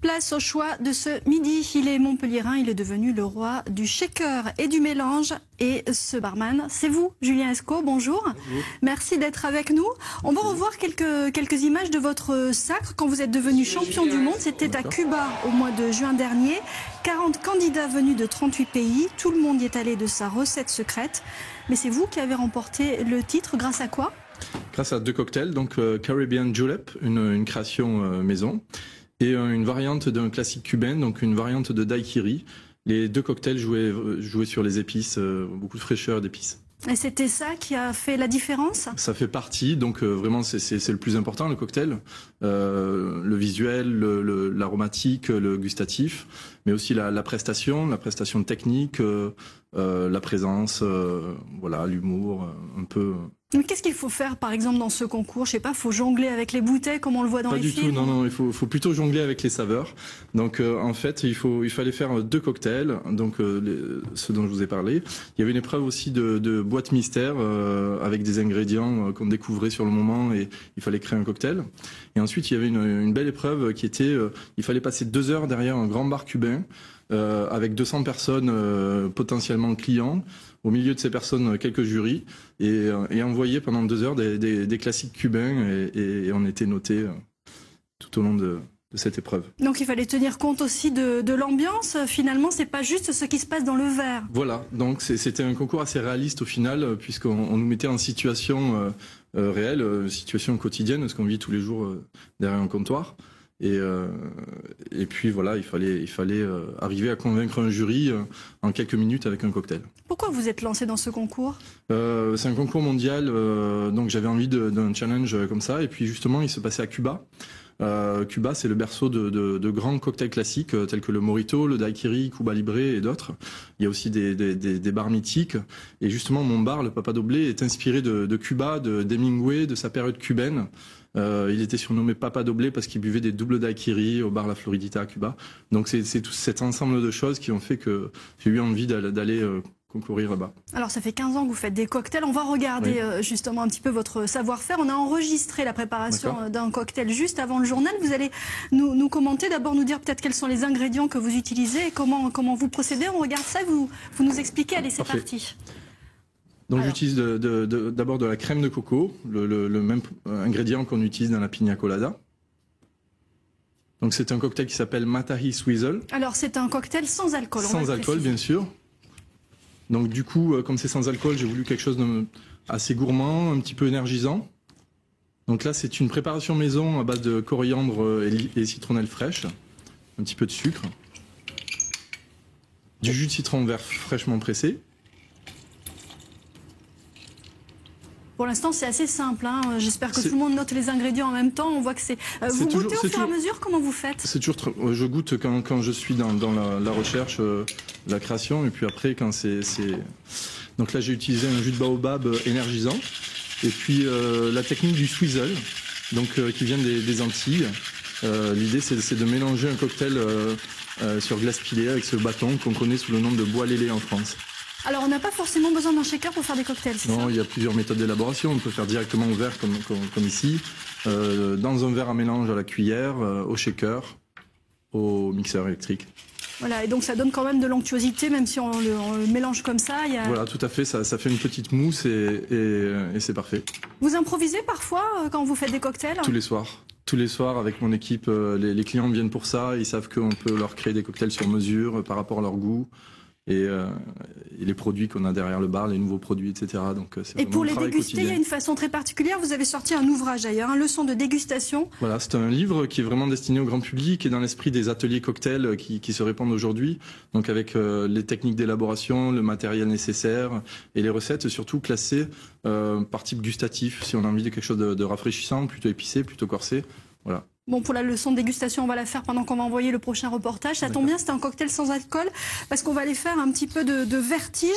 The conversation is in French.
Place au choix de ce midi. Il est montpelliérain, il est devenu le roi du shaker et du mélange. Et ce barman, c'est vous, Julien Escaut, bonjour. Bonjour. Merci d'être avec nous. On va revoir quelques images de votre sacre quand vous êtes devenu champion du monde. C'était à Cuba au mois de juin dernier. 40 candidats venus de 38 pays. Tout le monde y est allé de sa recette secrète. Mais c'est vous qui avez remporté le titre grâce à quoi? Grâce à deux cocktails, donc Caribbean Julep, une création maison, et une variante d'un classique cubain, donc une variante de daiquiri. Les deux cocktails jouaient sur les épices, beaucoup de fraîcheur d'épices. Et c'était ça qui a fait la différence? Ça fait partie, donc vraiment c'est le plus important, le cocktail. Le visuel, l'aromatique, le gustatif, mais aussi la prestation technique, la présence, voilà, l'humour, un peu... Mais qu'est-ce qu'il faut faire, par exemple, dans ce concours? Je sais pas, faut jongler avec les bouteilles, comme on le voit dans les films? Pas du tout, non, il faut plutôt jongler avec les saveurs. Donc, en fait, il fallait faire deux cocktails, donc ceux dont je vous ai parlé. Il y avait une épreuve aussi de boîte mystère, avec des ingrédients qu'on découvrait sur le moment, et il fallait créer un cocktail. Et ensuite, il y avait une belle épreuve qui était, il fallait passer 2 heures derrière un grand bar cubain, avec 200 personnes potentiellement clients. Au milieu de ces personnes, quelques jurys, et envoyer pendant 2 heures des classiques cubains, et on était notés tout au long de cette épreuve. Donc il fallait tenir compte aussi de l'ambiance. Finalement, c'est pas juste ce qui se passe dans le verre. Voilà, donc c'était un concours assez réaliste au final, puisqu'on nous mettait en situation réelle, situation quotidienne, ce qu'on vit tous les jours derrière un comptoir. Et puis voilà, il fallait arriver à convaincre un jury en quelques minutes avec un cocktail. Pourquoi vous êtes lancé dans ce concours? C'est un concours mondial, donc j'avais envie d'un challenge comme ça. Et puis justement, il se passait à Cuba. Cuba, c'est le berceau de grands cocktails classiques tels que le Mojito, le Daiquiri, Cuba Libre et d'autres. Il y a aussi des bars mythiques. Et justement, mon bar, le Papa Doblé, est inspiré de Cuba, d'Hemingway, de sa période cubaine. Il était surnommé Papa Doblé parce qu'il buvait des doubles daiquiri au bar La Floridita à Cuba. Donc c'est tout cet ensemble de choses qui ont fait que j'ai eu envie d'aller concourir là-bas. Alors ça fait 15 ans que vous faites des cocktails. On va regarder justement un petit peu votre savoir-faire. On a enregistré la préparation d'un cocktail juste avant le journal. Vous allez nous commenter, d'abord nous dire peut-être quels sont les ingrédients que vous utilisez et comment vous procédez. On regarde ça, vous nous expliquez. Allez, c'est parti. Donc j'utilise d'abord de la crème de coco, le même ingrédient qu'on utilise dans la pina colada. Donc c'est un cocktail qui s'appelle Matahi Swizzle. Alors c'est un cocktail sans alcool. Sans alcool, bien sûr. Donc du coup, comme c'est sans alcool, j'ai voulu quelque chose d'assez gourmand, un petit peu énergisant. Donc là, c'est une préparation maison à base de coriandre et citronnelle fraîche, un petit peu de sucre, du jus de citron vert fraîchement pressé. Pour l'instant, c'est assez simple. Hein. J'espère que tout le monde note les ingrédients en même temps. On voit que c'est... Vous goûtez au fur et à mesure? Comment vous faites? C'est toujours... Je goûte quand je suis dans la recherche, la création. Et puis après, quand c'est... Donc là, j'ai utilisé un jus de baobab énergisant. Et puis la technique du swizzle, donc, qui vient des Antilles. L'idée, c'est de mélanger un cocktail sur glace pilée avec ce bâton qu'on connaît sous le nom de bois lélé en France. Alors, on n'a pas forcément besoin d'un shaker pour faire des cocktails, c'est ça? Non, il y a plusieurs méthodes d'élaboration. On peut faire directement au verre, comme ici, dans un verre à mélange à la cuillère, au shaker, au mixeur électrique. Voilà, et donc ça donne quand même de l'onctuosité, même si on le mélange comme ça. Voilà, tout à fait, ça fait une petite mousse et c'est parfait. Vous improvisez parfois quand vous faites des cocktails? Tous les soirs. Tous les soirs, avec mon équipe, les clients viennent pour ça. Ils savent qu'on peut leur créer des cocktails sur mesure par rapport à leur goût. Et les produits qu'on a derrière le bar, les nouveaux produits, etc. Donc, et pour les déguster, il y a une façon très particulière. Vous avez sorti un ouvrage d'ailleurs, une leçon de dégustation. Voilà, c'est un livre qui est vraiment destiné au grand public et dans l'esprit des ateliers cocktails qui se répandent aujourd'hui. Donc avec les techniques d'élaboration, le matériel nécessaire et les recettes surtout classées par type gustatif. Si on a envie de quelque chose de rafraîchissant, plutôt épicé, plutôt corsé. Voilà. Bon, pour la leçon de dégustation, on va la faire pendant qu'on va envoyer le prochain reportage. Ça tombe bien, c'était un cocktail sans alcool, parce qu'on va aller faire un petit peu de vertige.